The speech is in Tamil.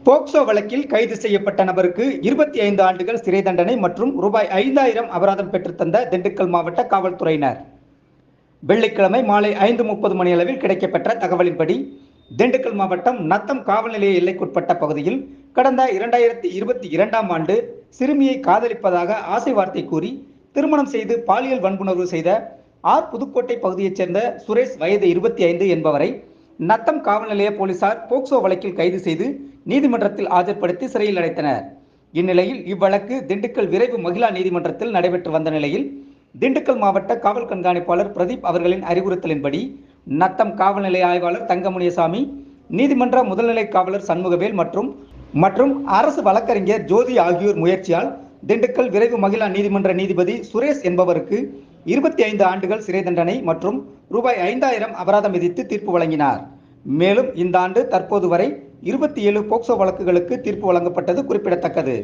போக்சோ வழக்கில் கைது செய்யப்பட்ட நபருக்கு 25 ஆண்டுகள் சிறை தண்டனை மற்றும் ரூபாய் 5000 அபராதம் பெற்றுத்தந்த திண்டுக்கல் மாவட்ட காவல்துறையினர். வெள்ளிக்கிழமை மாலை 5:30 மணியளவில் கிடைக்கப்பெற்ற தகவலின்படி, திண்டுக்கல் மாவட்டம் நத்தம் காவல் நிலைய எல்லைக்குட்பட்ட பகுதியில் கடந்த 2022ஆம் ஆண்டு சிறுமியை காதலிப்பதாக ஆசை வார்த்தை கூறி திருமணம் செய்து பாலியல் வன்புணர்வு செய்த ஆர். புதுக்கோட்டை பகுதியைச் சேர்ந்த சுரேஷ் வயது 25 என்பவரை நத்தம் காவல் நிலைய போலீசார் போக்சோ வழக்கில் கைது செய்து நீதிமன்றத்தில் ஆஜர்படுத்தி சிறையில் அடைத்தனர். இந்நிலையில் இவ்வழக்கு திண்டுக்கல் விரைவு மகிழா நீதிமன்றத்தில் நடைபெற்று வந்த நிலையில், திண்டுக்கல் மாவட்ட காவல் கண்காணிப்பாளர் பிரதீப் அவர்களின் அறிவுறுத்தலின்படி நத்தம் காவல் நிலைய ஆய்வாளர் தங்கமுனியசாமி, நீதிமன்ற முதல்நிலை காவலர் சண்முகவேல் மற்றும் அரசு வழக்கறிஞர் ஜோதி ஆகியோர் முயற்சியால் திண்டுக்கல் விரைவு மகிழா நீதிமன்ற நீதிபதி சுரேஷ் என்பவருக்கு 25 ஆண்டுகள் சிறை தண்டனை மற்றும் ரூபாய் 5000 அபராதம் விதித்து தீர்ப்பு வழங்கினார். மேலும் இந்த ஆண்டு தற்போது வரை 27 போக்சோ வழக்குகளுக்கு தீர்ப்பு வழங்கப்பட்டது குறிப்பிடத்தக்கது.